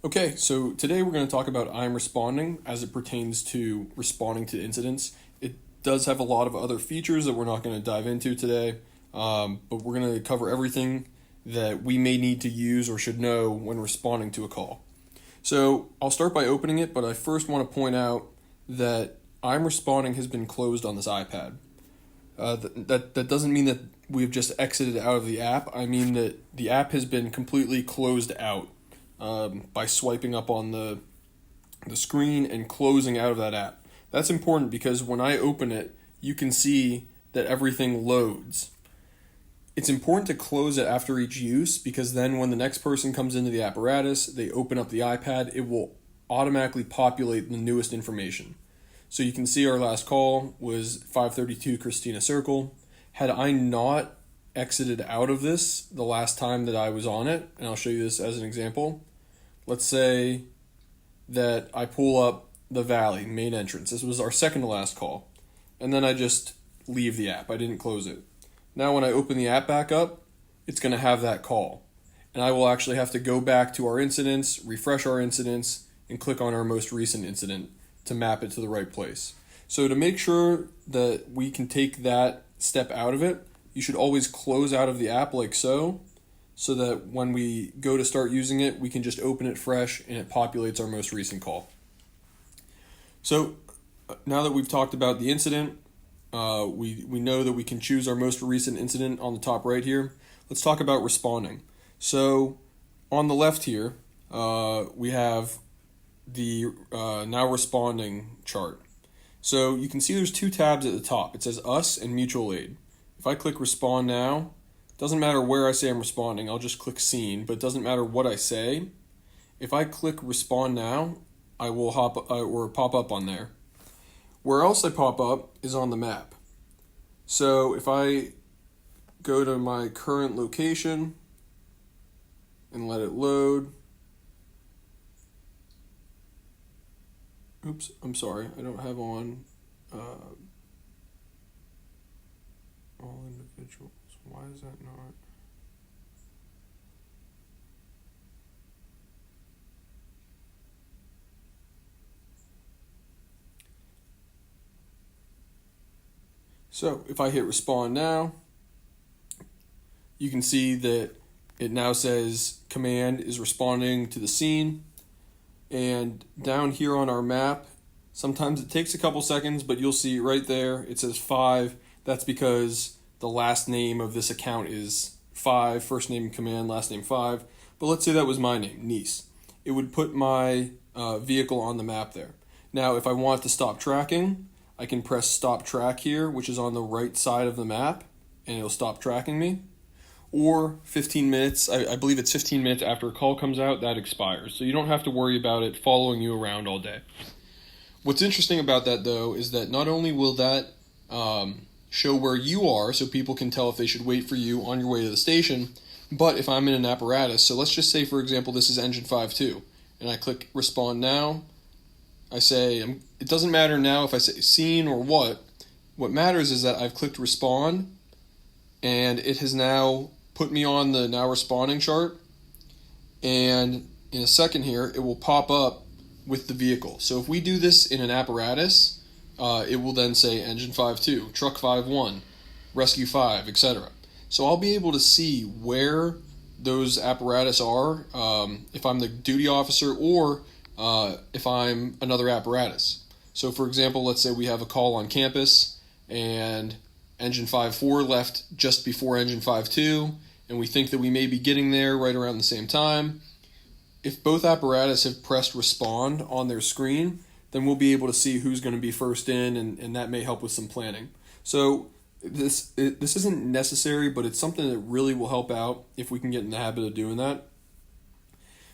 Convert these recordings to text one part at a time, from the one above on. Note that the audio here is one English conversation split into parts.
Okay, so today we're going to talk about I'm responding as it pertains to responding to incidents. It does have a lot of other features that we're not going to dive into today, but we're going to cover everything that we may need to use or should know when responding to a call. So I'll start by opening it, but I first want to point out that I'm responding has been closed on this iPad. That doesn't mean that we've just exited out of the app. I mean that the app has been completely closed out by swiping up on the screen and closing out of that app. That's important because when I open it, you can see that everything loads. It's important to close it after each use because then when the next person comes into the apparatus, they open up the iPad, it will automatically populate the newest information. So you can see our last call was 532 Christina Circle. Had I not exited out of this the last time that I was on it, and I'll show you this as an example. Let's say that I pull up the Valley main entrance. This was our second to last call. And then I just leave the app. I didn't close it. Now when I open the app back up, it's going to have that call. And I will actually have to go back to our incidents, refresh our incidents, and click on our most recent incident to map it to the right place. So to make sure that we can take that step out of it, you should always close out of the app like so that when we go to start using it, we can just open it fresh and it populates our most recent call. So now that we've talked about the incident, we know that we can choose our most recent incident on the top right here. Let's talk about responding. So on the left here, we have the now responding chart. So you can see there's two tabs at the top. It says us and mutual aid. If I click respond now, doesn't matter where I say I'm responding, I'll just click seen, but it doesn't matter what I say. If I click respond now, I will pop up on there. Where else I pop up is on the map. So if I go to my current location and let it load. Oops, I'm sorry, I don't have on all individuals. Why is that not? So if I hit respond now, you can see that it now says command is responding to the scene. And down here on our map, sometimes it takes a couple seconds, but you'll see right there, it says 5. That's because the last name of this account is 5, first name command, last name 5. But let's say that was my name, Nice. It would put my vehicle on the map there. Now, if I want to stop tracking, I can press stop track here, which is on the right side of the map, and it'll stop tracking me. Or 15 minutes, I believe it's 15 minutes after a call comes out, that expires. So you don't have to worry about it following you around all day. What's interesting about that, though, is that not only will that show where you are so people can tell if they should wait for you on your way to the station, but if I'm in an apparatus, so let's just say, for example, this is engine 5.2, and I click respond now, I say, it doesn't matter now if I say seen or what matters is that I've clicked respond, and it has now put me on the now responding chart, and in a second here, it will pop up with the vehicle. So if we do this in an apparatus, it will then say engine 5.2, truck 5.1, rescue 5, etc. So I'll be able to see where those apparatus are if I'm the duty officer or if I'm another apparatus. So for example, let's say we have a call on campus and engine 5.4 left just before engine 5.2, and we think that we may be getting there right around the same time. If both apparatus have pressed respond on their screen, then we'll be able to see who's going to be first in, and that may help with some planning. So this isn't necessary, but it's something that really will help out if we can get in the habit of doing that.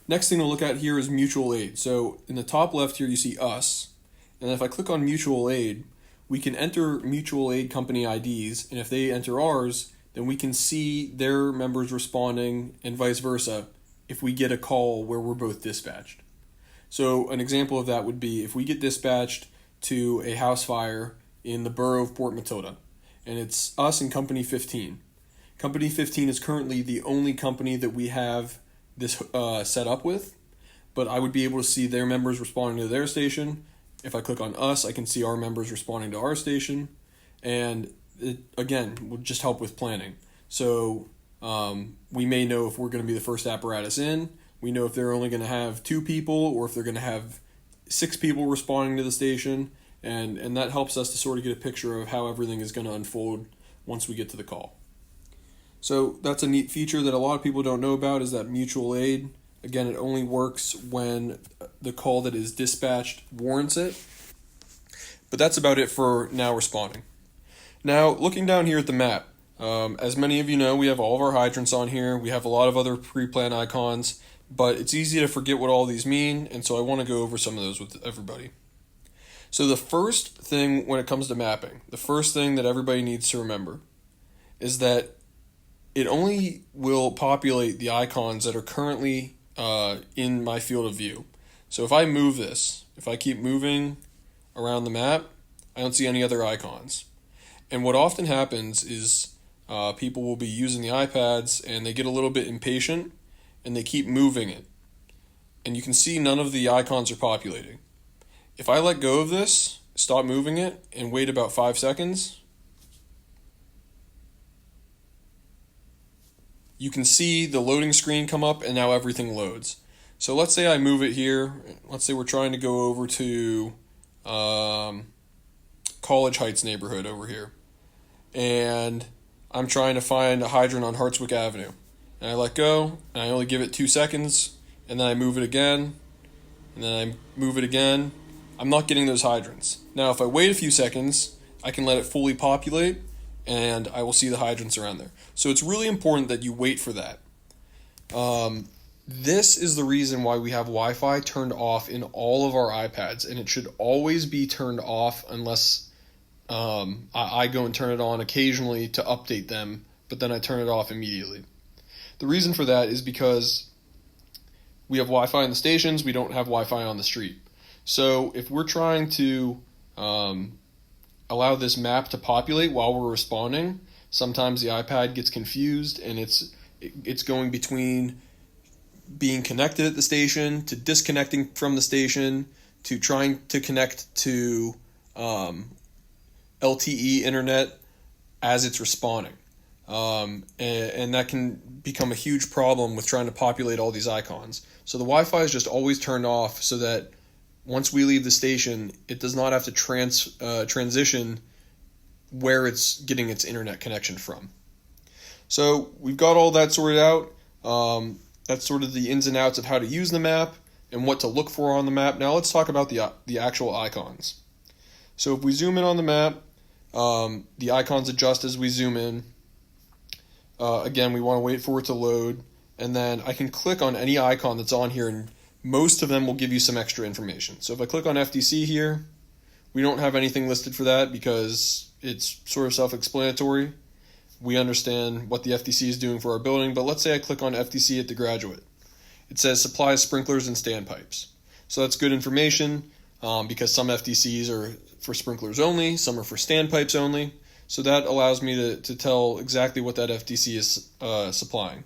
Next thing to look at here is mutual aid. So in the top left here, you see us, and if I click on mutual aid, we can enter mutual aid company IDs, and if they enter ours, then we can see their members responding and vice versa if we get a call where we're both dispatched. So an example of that would be if we get dispatched to a house fire in the borough of Port Matilda, and it's us and Company 15. Company 15 is currently the only company that we have this set up with, but I would be able to see their members responding to their station. If I click on us, I can see our members responding to our station, and it, again, would just help with planning. So we may know if we're going to be the first apparatus in. We know if they're only going to have 2 people or if they're going to have 6 people responding to the station, and that helps us to sort of get a picture of how everything is going to unfold once we get to the call. So that's a neat feature that a lot of people don't know about, is that mutual aid. Again, it only works when the call that is dispatched warrants it. But that's about it for now responding. Now, looking down here at the map, as many of you know, we have all of our hydrants on here. We have a lot of other pre-plan icons, but it's easy to forget what all these mean, and so I want to go over some of those with everybody. So the first thing when it comes to mapping, the first thing that everybody needs to remember is that it only will populate the icons that are currently in my field of view. So if I move this, if I keep moving around the map, I don't see any other icons. And what often happens is people will be using the iPads and they get a little bit impatient and they keep moving it. And you can see none of the icons are populating. If I let go of this, stop moving it, and wait about 5 seconds, you can see the loading screen come up and now everything loads. So let's say I move it here. Let's say we're trying to go over to College Heights neighborhood over here. And I'm trying to find a hydrant on Hartswick Avenue. And I let go, and I only give it 2 seconds, and then I move it again, and then I move it again. I'm not getting those hydrants. Now, if I wait a few seconds, I can let it fully populate, and I will see the hydrants around there. So it's really important that you wait for that. This is the reason why we have Wi-Fi turned off in all of our iPads, and it should always be turned off unless I go and turn it on occasionally to update them, but then I turn it off immediately. The reason for that is because we have Wi-Fi in the stations, we don't have Wi-Fi on the street. So if we're trying to allow this map to populate while we're responding, sometimes the iPad gets confused and it's going between being connected at the station to disconnecting from the station to trying to connect to LTE internet as it's responding. And that can become a huge problem with trying to populate all these icons. So the Wi-Fi is just always turned off so that once we leave the station, it does not have to transition where it's getting its internet connection from. So we've got all that sorted out. That's sort of the ins and outs of how to use the map and what to look for on the map. Now let's talk about the actual icons. So if we zoom in on the map, the icons adjust as we zoom in. Again, we want to wait for it to load, and then I can click on any icon that's on here, and most of them will give you some extra information. So if I click on FDC here, we don't have anything listed for that because it's sort of self-explanatory. We understand what the FDC is doing for our building, but let's say I click on FDC at the Graduate. It says supplies sprinklers and standpipes. So that's good information because some FDCs are for sprinklers only, some are for standpipes only. So that allows me to tell exactly what that FDC is supplying.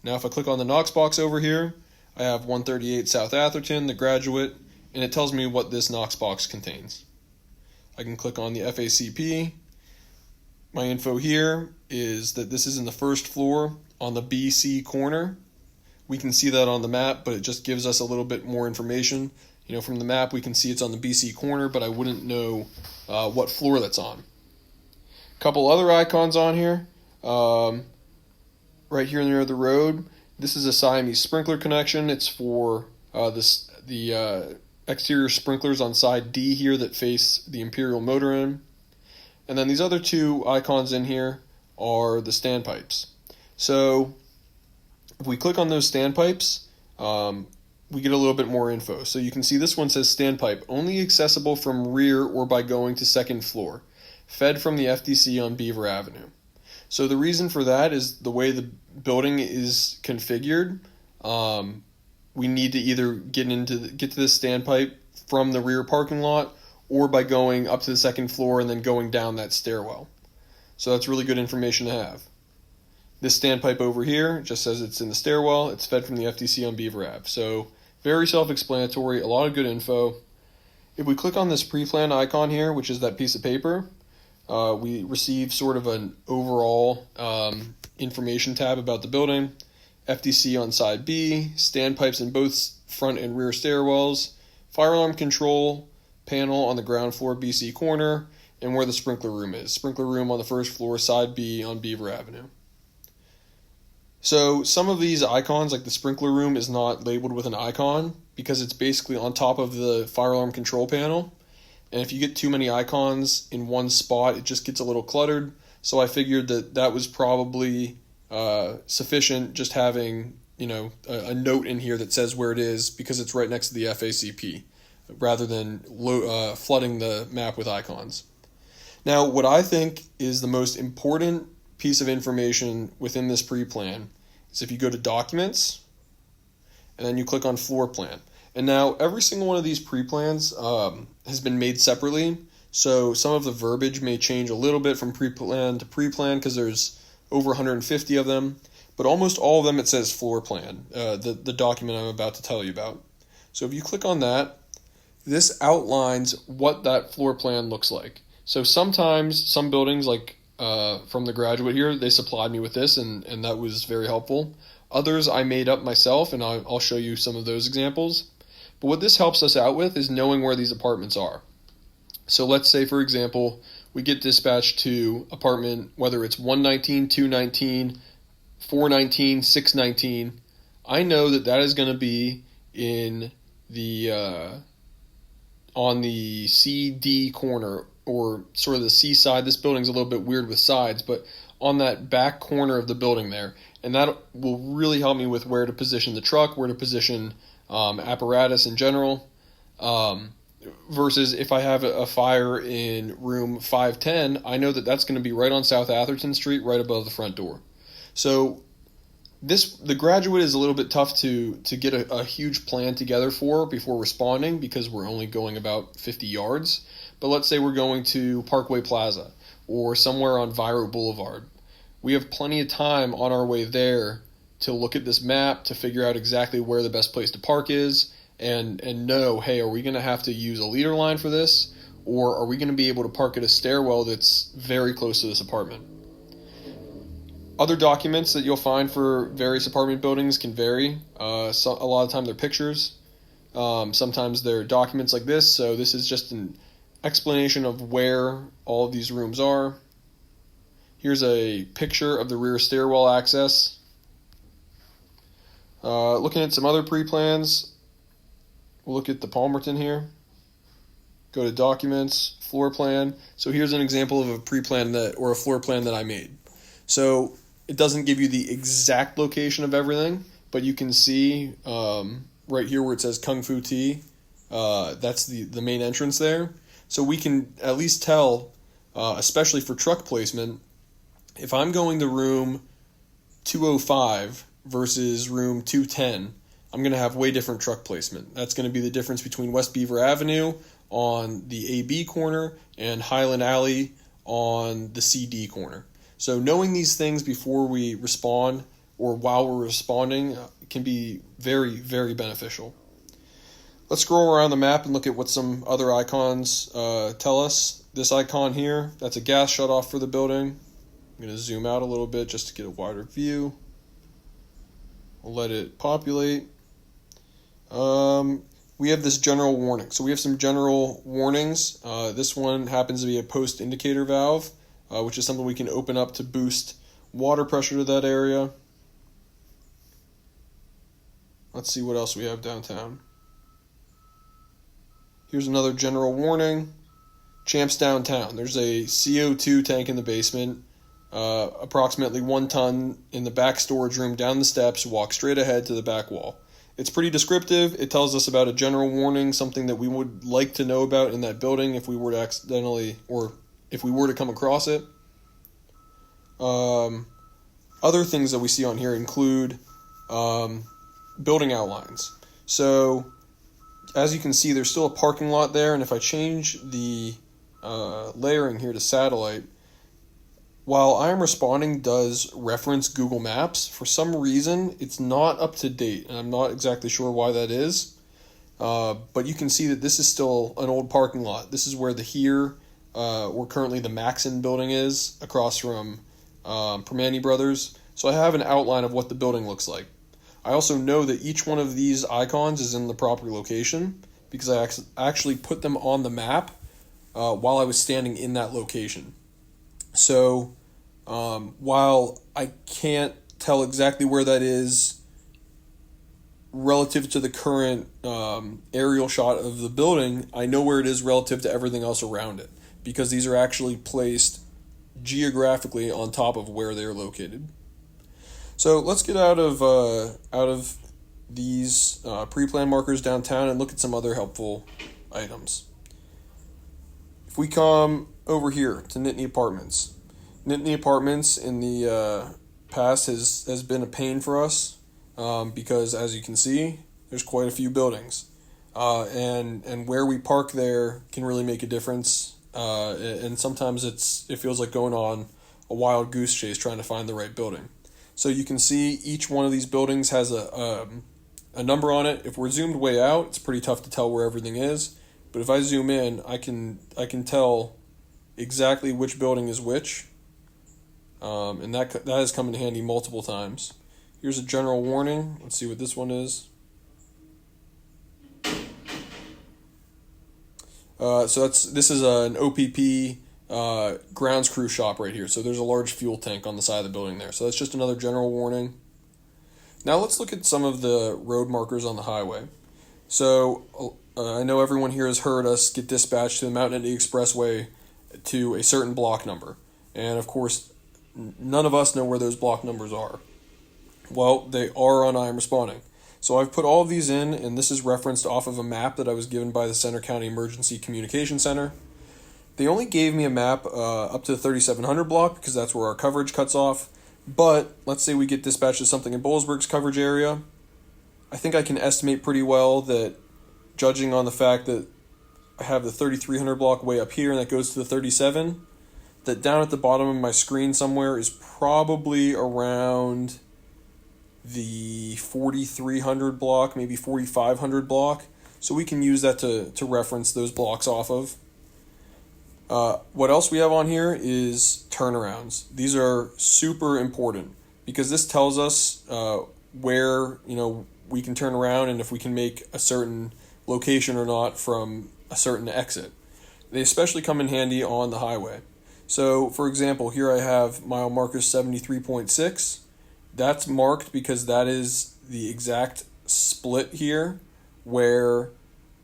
Now if I click on the Knox box over here, I have 138 South Atherton, the Graduate, and it tells me what this Knox box contains. I can click on the FACP. My info here is that this is in the first floor on the BC corner. We can see that on the map, but it just gives us a little bit more information. You know, from the map we can see it's on the BC corner, but I wouldn't know what floor that's on. A couple other icons on here. Right here near the road, this is a Siamese sprinkler connection. It's for the exterior sprinklers on side D here that face the Imperial motor inn. And then these other two icons in here are the standpipes. So if we click on those standpipes, we get a little bit more info. So you can see this one says standpipe, only accessible from rear or by going to second floor, fed from the FDC on Beaver Avenue. So the reason for that is the way the building is configured. We need to either get to this standpipe from the rear parking lot or by going up to the second floor and then going down that stairwell. So that's really good information to have. This standpipe over here just says it's in the stairwell. It's fed from the FDC on Beaver Ave. So Very self-explanatory, a lot of good info. If we click on this pre-plan icon here, which is that piece of paper, we receive sort of an overall information tab about the building. FDC on side B, standpipes in both front and rear stairwells, fire alarm control panel on the ground floor BC corner, and where the sprinkler room is. Sprinkler room on the first floor, side B on Beaver Avenue. So some of these icons, like the sprinkler room, is not labeled with an icon because it's basically on top of the fire alarm control panel. And if you get too many icons in one spot, it just gets a little cluttered. So I figured that was probably sufficient, just having a note in here that says where it is because it's right next to the FACP, rather than flooding the map with icons. Now, what I think is the most important piece of information within this pre-plan is if you go to Documents, and then you click on Floor Plan. And now every single one of these pre-plans has been made separately, so some of the verbiage may change a little bit from pre-plan to pre-plan because there's over 150 of them, but almost all of them it says floor plan, the document I'm about to tell you about. So if you click on that, this outlines what that floor plan looks like. So sometimes some buildings, like from the graduate here, they supplied me with this, and that was very helpful. Others I made up myself, and I'll show you some of those examples. But what this helps us out with is knowing where these apartments are. So let's say, for example, we get dispatched to apartment, whether it's 119, 219, 419, 619. I know that is going to be in the on the CD corner, or sort of the C side. This building's a little bit weird with sides, but on that back corner of the building there. And that will really help me with where to position the truck, where to position apparatus in general. Versus if I have a fire in room 510, I know that's going to be right on South Atherton Street, right above the front door. So the graduate is a little bit tough to get a huge plan together for before responding, because we're only going about 50 yards. But let's say we're going to Parkway Plaza or somewhere on Viro Boulevard. We have plenty of time on our way there to look at this map, to figure out exactly where the best place to park is, and know, hey, are we going to have to use a leader line for this, or are we going to be able to park at a stairwell that's very close to this apartment? Other documents that you'll find for various apartment buildings can vary. A lot of time they're pictures. Sometimes they're documents like this, so this is just an explanation of where all of these rooms are. Here's a picture of the rear stairwell access. Looking at some other pre-plans, we'll look at the Palmerton here. Go to Documents, Floor Plan. So here's an example of a pre-plan or a floor plan that I made. So it doesn't give you the exact location of everything, but you can see right here where it says Kung Fu Tea. That's the main entrance there. So we can at least tell, especially for truck placement, if I'm going to room 205 versus room 210, I'm going to have way different truck placement. That's going to be the difference between West Beaver Avenue on the AB corner and Highland Alley on the CD corner. So knowing these things before we respond or while we're responding can be very, very beneficial. Let's scroll around the map and look at what some other icons tell us. This icon here, that's a gas shutoff for the building. I'm going to zoom out a little bit just to get a wider view. We'll let it populate. We have this general warning. So we have some general warnings. This one happens to be a post indicator valve, which is something we can open up to boost water pressure to that area. Let's see what else we have downtown. Here's another general warning. Champs Downtown. There's a CO2 tank in the basement. Approximately 1 ton in the back storage room, down the steps, walk straight ahead to the back wall. It's pretty descriptive. It tells us about a general warning, something that we would like to know about in that building if we were to accidentally, or if we were to come across it. Other things that we see on here include building outlines. So as you can see, there's still a parking lot there, and if I change the layering here to satellite, while I Am Responding does reference Google Maps, for some reason it's not up to date, and I'm not exactly sure why that is. But you can see that this is still an old parking lot. This is where where currently the Maxon building is, across from Permane Brothers. So I have an outline of what the building looks like. I also know that each one of these icons is in the proper location because I actually put them on the map while I was standing in that location. So while I can't tell exactly where that is relative to the current aerial shot of the building, I know where it is relative to everything else around it, because these are actually placed geographically on top of where they're located. So let's get out of these pre-plan markers downtown and look at some other helpful items. If we come over here to Nittany Apartments, Nittany Apartments in the past has been a pain for us because, as you can see, there's quite a few buildings, and where we park there can really make a difference. And sometimes it feels like going on a wild goose chase trying to find the right building. So you can see each one of these buildings has a number on it. If we're zoomed way out, it's pretty tough to tell where everything is. But if I zoom in, I can tell exactly which building is which, and that has come in handy multiple times. Here's a general warning. Let's see what this one is. So this is an OPP grounds crew shop right here. So there's a large fuel tank on the side of the building there. So that's just another general warning. Now let's look at some of the road markers on the highway. So I know everyone here has heard us get dispatched to the Mountain Indy Expressway to a certain block number. And of course, none of us know where those block numbers are. Well, they are on I Am Responding. So I've put all of these in, and this is referenced off of a map that I was given by the Center County Emergency Communication Center. They only gave me a map up to the 3700 block because that's where our coverage cuts off. But let's say we get dispatched to something in Boalsburg's coverage area. I think I can estimate pretty well that, judging on the fact that I have the 3300 block way up here and that goes to the 37, that down at the bottom of my screen somewhere is probably around the 4300 block, maybe 4500 block. So we can use that to reference those blocks off of. What else we have on here is turnarounds. These are super important because this tells us where we can turn around and if we can make a certain location or not from a certain exit. They especially come in handy on the highway. So, for example, here I have mile marker 73.6. That's marked because that is the exact split here where,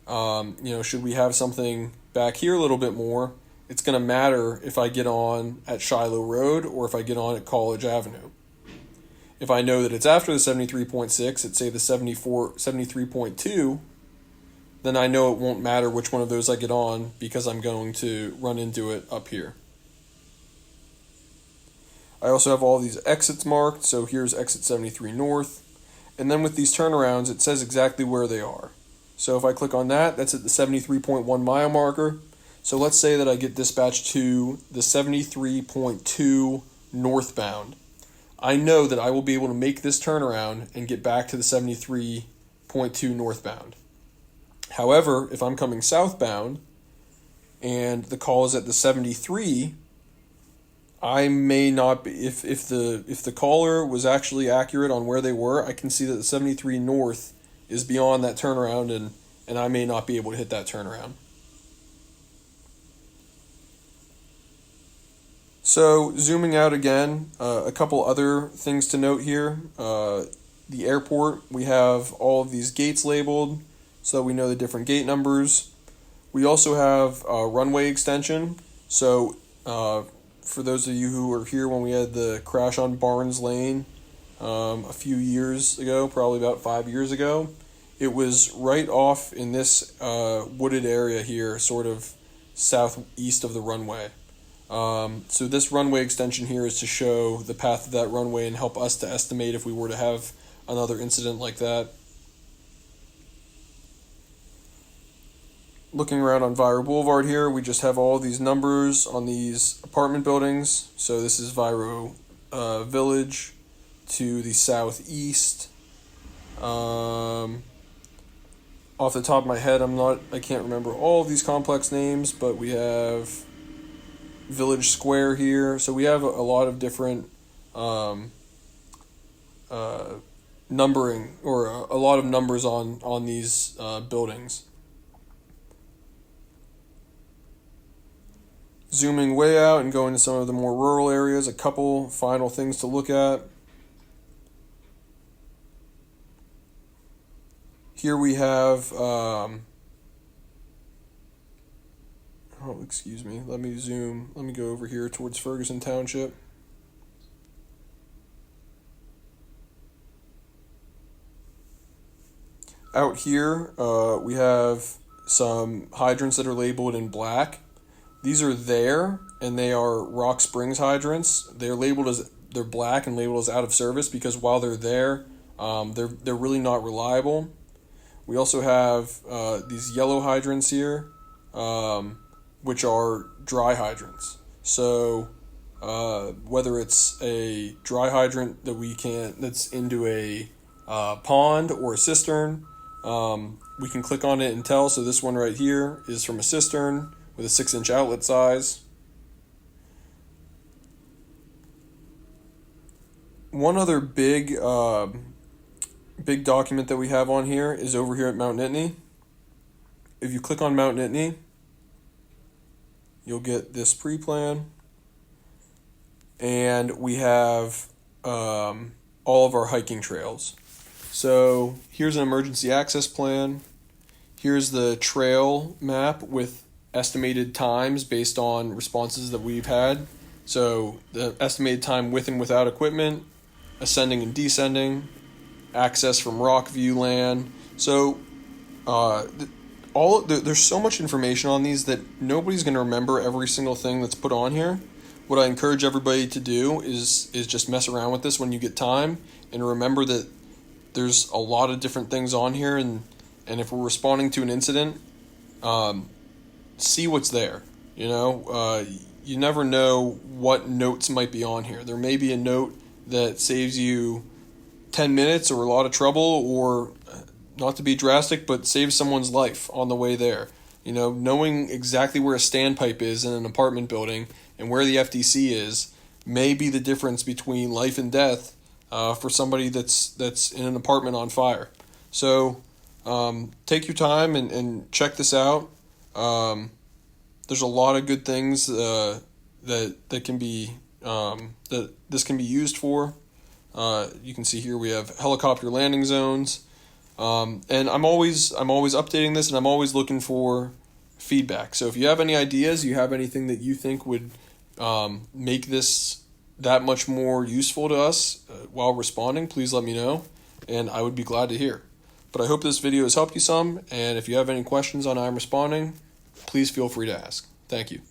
should we have something back here a little bit more, it's going to matter if I get on at Shiloh Road or if I get on at College Avenue. If I know that it's after the 73.6, at say the 73.2, then I know it won't matter which one of those I get on because I'm going to run into it up here. I also have all these exits marked, so here's exit 73 north. And then with these turnarounds, it says exactly where they are. So if I click on that, that's at the 73.1 mile marker. So let's say that I get dispatched to the 73.2 northbound. I know that I will be able to make this turnaround and get back to the 73.2 northbound. However, if I'm coming southbound and the call is at the 73, I may not be, if the caller was actually accurate on where they were, I can see that the 73 north is beyond that turnaround and I may not be able to hit that turnaround. So zooming out again, a couple other things to note here. The airport, we have all of these gates labeled so we know the different gate numbers. We also have runway extension. So for those of you who were here when we had the crash on Barnes Lane a few years ago, probably about 5 years ago, it was right off in this wooded area here, sort of southeast of the runway. So this runway extension here is to show the path of that runway and help us to estimate if we were to have another incident like that. Looking around on Viro Boulevard here, we just have all these numbers on these apartment buildings. So this is Viro Village to the southeast. On off the top of my head, I can't remember all of these complex names, but we have Village Square here. So we have a lot of different numbering, or a lot of numbers on these buildings. Zooming way out and going to some of the more rural areas, a couple final things to look at. Here we have, excuse me, let me go over here towards Ferguson Township. Out here, we have some hydrants that are labeled in black. These are there, and they are Rock Springs hydrants. They're black and labeled as out of service because while they're there, they're really not reliable. We also have these yellow hydrants here, which are dry hydrants. So whether it's a dry hydrant that's into a pond or a cistern, we can click on it and tell. So this one right here is from a cistern with a 6-inch outlet size. One other big document that we have on here is over here at Mount Nittany. If you click on Mount Nittany, you'll get this pre-plan, and we have all of our hiking trails. So here's an emergency access plan. Here's the trail map with estimated times based on responses that we've had. So the estimated time with and without equipment, ascending and descending, access from Rockview land. So there's so much information on these that nobody's going to remember every single thing that's put on here. What I encourage everybody to do is just mess around with this when you get time, and remember that there's a lot of different things on here, and if we're responding to an incident, see what's there. You never know what notes might be on here. There may be a note that saves you 10 minutes or a lot of trouble, or not to be drastic, but saves someone's life on the way there. Knowing exactly where a standpipe is in an apartment building and where the FDC is may be the difference between life and death for somebody that's in an apartment on fire. So take your time and check this out. There's a lot of good things that can be that this can be used for. You can see here we have helicopter landing zones, and I'm always updating this, and I'm always looking for feedback. So if you have any ideas, you have anything that you think would make this that much more useful to us while responding, please let me know, and I would be glad to hear. But I hope this video has helped you some, and if you have any questions on I'm responding, please feel free to ask. Thank you.